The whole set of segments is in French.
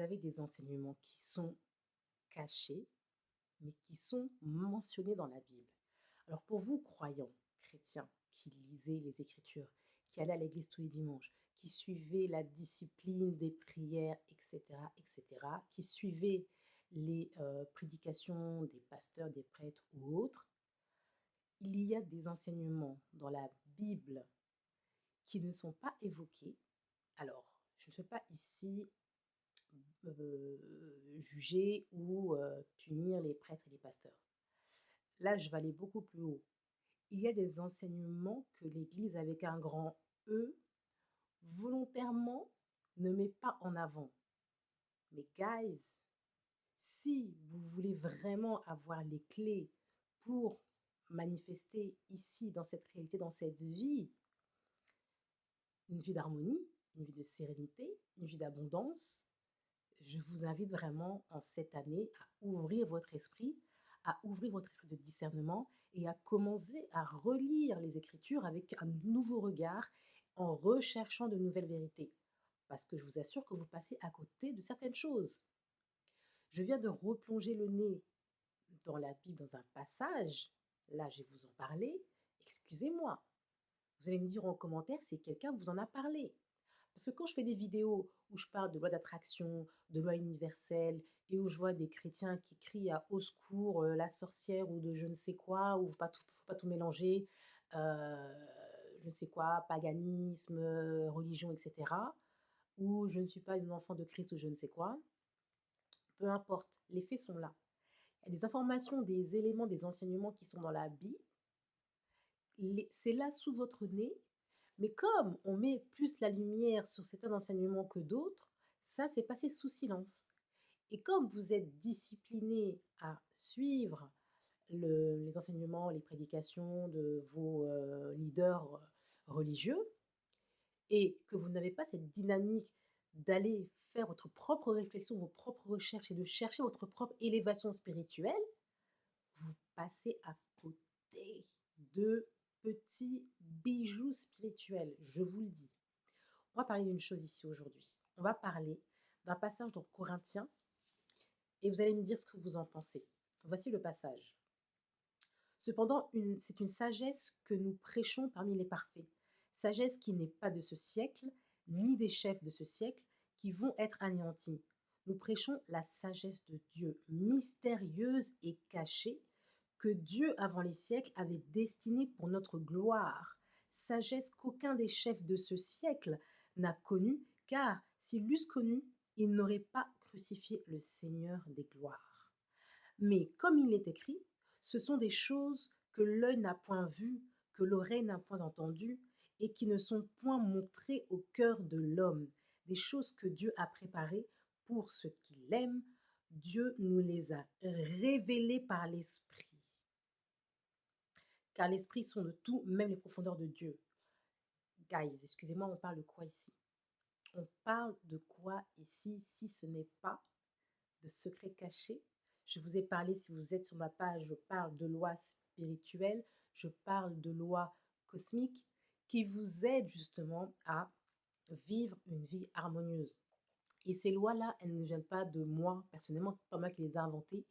avez des enseignements qui sont cachés, mais qui sont mentionnés dans la Bible. Alors pour vous, croyants, chrétiens, qui lisez les Écritures, qui allez à l'église tous les dimanches, qui suivez la discipline des prières, etc., etc., qui suivez les prédications des pasteurs, des prêtres ou autres, il y a des enseignements dans la Bible qui ne sont pas évoqués. Alors, je ne fais pas ici juger ou punir les prêtres et les pasteurs. Là, je vais aller beaucoup plus haut. Il y a des enseignements que l'Église, avec un grand E, volontairement ne met pas en avant. Mais guys, si vous voulez vraiment avoir les clés pour manifester ici, dans cette réalité, dans cette vie, une vie d'harmonie, une vie de sérénité, une vie d'abondance, je vous invite vraiment en cette année à ouvrir votre esprit, de discernement et à commencer à relire les Écritures avec un nouveau regard en recherchant de nouvelles vérités. Parce que je vous assure que vous passez à côté de certaines choses. Je viens de replonger le nez dans la Bible, dans un passage. Là, je vais vous en parler. Excusez-moi. Vous allez me dire en commentaire si quelqu'un vous en a parlé. Parce que quand je fais des vidéos où je parle de loi d'attraction, de loi universelle, et où je vois des chrétiens qui crient à au secours, la sorcière ou de je ne sais quoi, ou faut pas tout mélanger, je ne sais quoi, paganisme, religion, etc., ou je ne suis pas une enfant de Christ ou je ne sais quoi, peu importe, les faits sont là. Il y a des informations, des éléments, des enseignements qui sont dans la Bible, c'est là sous votre nez, mais comme on met plus la lumière sur certains enseignements que d'autres, ça c'est passé sous silence. Et comme vous êtes discipliné à suivre les enseignements, les prédications de vos leaders religieux, et que vous n'avez pas cette dynamique d'aller faire votre propre réflexion, vos propres recherches et de chercher votre propre élévation spirituelle, vous passez à côté de petits bijoux spirituels, je vous le dis. On va parler d'une chose ici aujourd'hui. On va parler d'un passage dans Corinthiens et vous allez me dire ce que vous en pensez. Voici le passage. Cependant, c'est une sagesse que nous prêchons parmi les parfaits. Sagesse qui n'est pas de ce siècle, ni des chefs de ce siècle, qui vont être anéantis. Nous prêchons la sagesse de Dieu, mystérieuse et cachée, que Dieu, avant les siècles, avait destinée pour notre gloire. Sagesse qu'aucun des chefs de ce siècle n'a connue, car s'ils l'eussent connue, ils n'auraient pas crucifié le Seigneur des gloires. Mais comme il est écrit, ce sont des choses que l'œil n'a point vues, que l'oreille n'a point entendues, et qui ne sont point montrées au cœur de l'homme, des choses que Dieu a préparées pour ceux qui l'aiment. Dieu nous les a révélées par l'Esprit. Car l'Esprit sonde tout, même les profondeurs de Dieu. Guys, excusez-moi, on parle de quoi ici? On parle de quoi ici si ce n'est pas de secrets cachés? Je vous ai parlé, si vous êtes sur ma page, je parle de lois spirituelles, je parle de lois cosmiques qui vous aident justement à vivre une vie harmonieuse. Et ces lois-là, elles ne viennent pas de moi, personnellement, pas moi qui les ai inventées,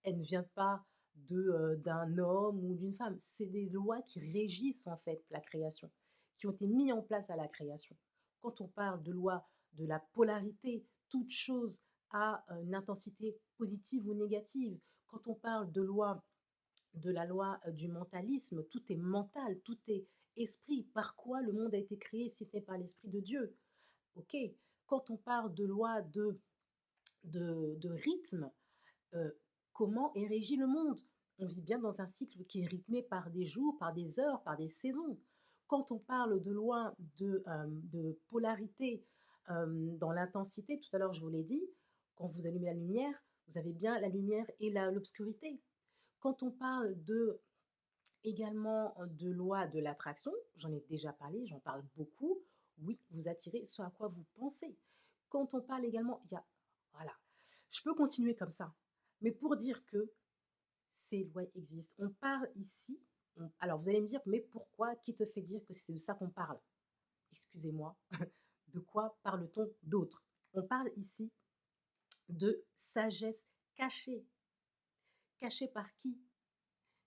elles ne viennent pas d'un homme ou d'une femme. C'est des lois qui régissent en fait la création, qui ont été mises en place à la création. Quand on parle de loi de la polarité, toute chose a une intensité positive ou négative. Quand on parle de la loi du mentalisme, tout est mental, tout est esprit. Par quoi le monde a été créé si ce n'est pas l'esprit de Dieu? Ok. Quand on parle de loi de rythme, euh, comment est régi le monde? On vit bien dans un cycle qui est rythmé par des jours, par des heures, par des saisons. Quand on parle de loi de polarité dans l'intensité, tout à l'heure je vous l'ai dit, quand vous allumez la lumière, vous avez bien la lumière et l'obscurité. Quand on parle également de loi de l'attraction, j'en ai déjà parlé, j'en parle beaucoup, oui, vous attirez ce à quoi vous pensez. Quand on parle également, voilà, je peux continuer comme ça, mais pour dire que ces lois existent. On parle ici, alors vous allez me dire, mais pourquoi? Qui te fait dire que c'est de ça qu'on parle? Excusez-moi, de quoi parle-t-on d'autre? On parle ici de sagesse cachée. Cachée par qui?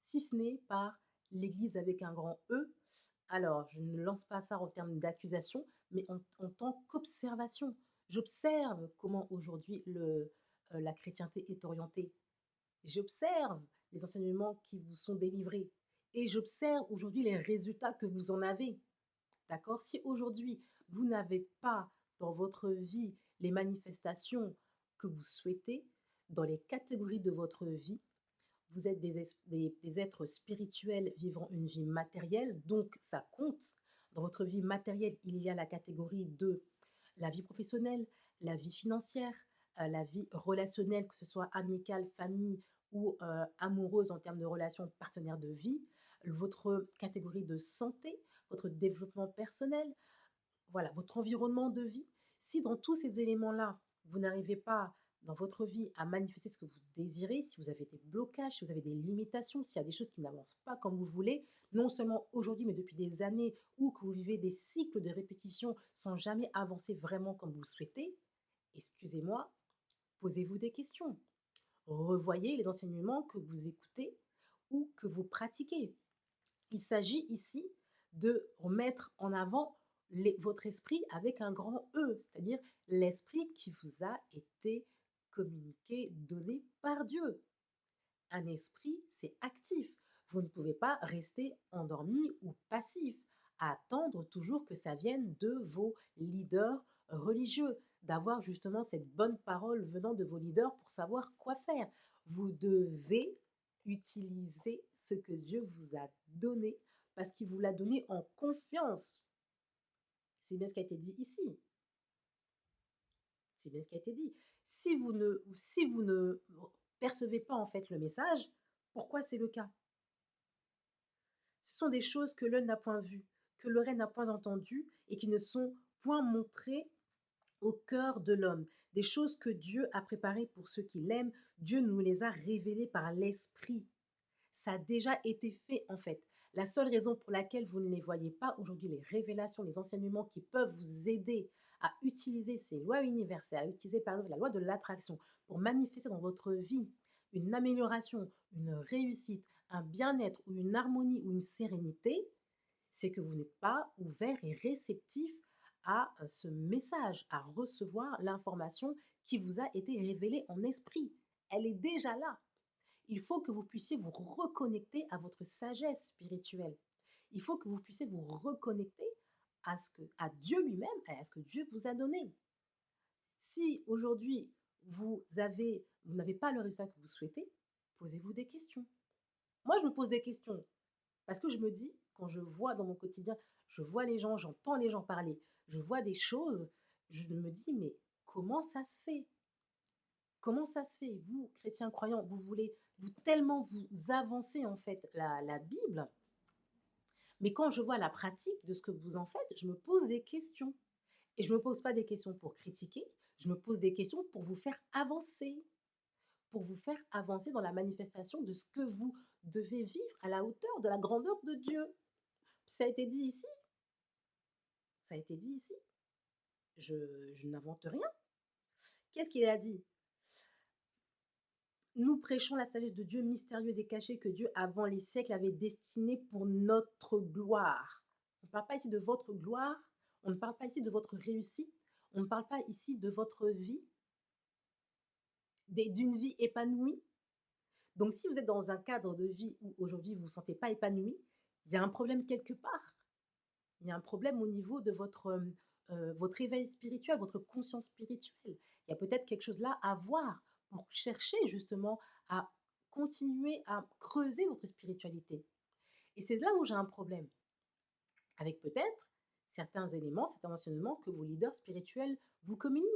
Si ce n'est par l'Église avec un grand E. Alors, je ne lance pas ça en termes d'accusation, mais en tant qu'observation. J'observe comment aujourd'hui la chrétienté est orientée. J'observe les enseignements qui vous sont délivrés et j'observe aujourd'hui les résultats que vous en avez. D'accord? Si aujourd'hui, vous n'avez pas dans votre vie les manifestations que vous souhaitez, dans les catégories de votre vie, vous êtes des êtres spirituels vivant une vie matérielle, donc ça compte. Dans votre vie matérielle, il y a la catégorie de la vie professionnelle, la vie financière, la vie relationnelle, que ce soit amicale, famille ou amoureuse en termes de relations partenaires de vie, votre catégorie de santé, votre développement personnel, voilà, votre environnement de vie. Si dans tous ces éléments-là, vous n'arrivez pas dans votre vie à manifester ce que vous désirez, si vous avez des blocages, si vous avez des limitations, s'il y a des choses qui n'avancent pas comme vous voulez, non seulement aujourd'hui, mais depuis des années, ou que vous vivez des cycles de répétition sans jamais avancer vraiment comme vous le souhaitez, excusez-moi, posez-vous des questions. Revoyez les enseignements que vous écoutez ou que vous pratiquez. Il s'agit ici de remettre en avant votre esprit avec un grand E, c'est-à-dire l'esprit qui vous a été communiqué, donné par Dieu. Un esprit, c'est actif. Vous ne pouvez pas rester endormi ou passif, à attendre toujours que ça vienne de vos leaders religieux, d'avoir justement cette bonne parole venant de vos leaders pour savoir quoi faire. Vous devez utiliser ce que Dieu vous a donné parce qu'il vous l'a donné en confiance. C'est bien ce qui a été dit ici. C'est bien ce qui a été dit. Si vous ne percevez pas en fait le message, pourquoi c'est le cas? Ce sont des choses que l'œil n'a point vues, que l'oreille n'a point entendues et qui ne sont point montrées au cœur de l'homme. Des choses que Dieu a préparées pour ceux qui l'aiment. Dieu nous les a révélées par l'Esprit. Ça a déjà été fait en fait. La seule raison pour laquelle vous ne les voyez pas aujourd'hui, les révélations, les enseignements qui peuvent vous aider à utiliser ces lois universelles, à utiliser par exemple la loi de l'attraction pour manifester dans votre vie une amélioration, une réussite, un bien-être ou une harmonie ou une sérénité, c'est que vous n'êtes pas ouvert et réceptif à ce message, à recevoir l'information qui vous a été révélée en esprit. Elle est déjà là. Il faut que vous puissiez vous reconnecter à votre sagesse spirituelle. Il faut que vous puissiez vous reconnecter à Dieu lui-même et à ce que Dieu vous a donné. Si aujourd'hui vous n'avez pas le résultat que vous souhaitez, posez-vous des questions. Moi, je me pose des questions parce que je me dis, quand je vois dans mon quotidien, je vois les gens, j'entends les gens parler, je vois des choses, je me dis, mais comment ça se fait? Comment ça se fait? Vous, chrétiens croyants, vous voulez tellement vous avancer en fait la Bible, mais quand je vois la pratique de ce que vous en faites, je me pose des questions. Et je ne me pose pas des questions pour critiquer, je me pose des questions pour vous faire avancer dans la manifestation de ce que vous devez vivre à la hauteur de la grandeur de Dieu. Ça a été dit ici, ça a été dit ici. Je n'invente rien. Qu'est-ce qu'il a dit? Nous prêchons la sagesse de Dieu mystérieuse et cachée que Dieu, avant les siècles, avait destinée pour notre gloire. On ne parle pas ici de votre gloire, on ne parle pas ici de votre réussite, on ne parle pas ici de votre vie, d'une vie épanouie. Donc, si vous êtes dans un cadre de vie où aujourd'hui vous ne vous sentez pas épanoui, il y a un problème quelque part. Il y a un problème au niveau de votre éveil spirituel, votre conscience spirituelle. Il y a peut-être quelque chose là à voir pour chercher justement à continuer à creuser votre spiritualité. Et c'est là où j'ai un problème avec peut-être certains éléments, certains enseignements que vos leaders spirituels vous communiquent.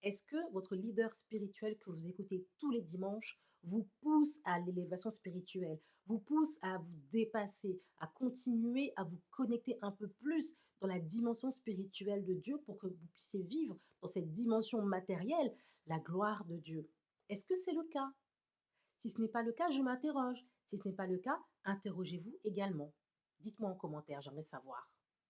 Est-ce que votre leader spirituel que vous écoutez tous les dimanches vous pousse à l'élévation spirituelle, vous pousse à vous dépasser, à continuer à vous connecter un peu plus dans la dimension spirituelle de Dieu pour que vous puissiez vivre dans cette dimension matérielle la gloire de Dieu? Est-ce que c'est le cas? Si ce n'est pas le cas, je m'interroge. Si ce n'est pas le cas, interrogez-vous également. Dites-moi en commentaire, j'aimerais savoir.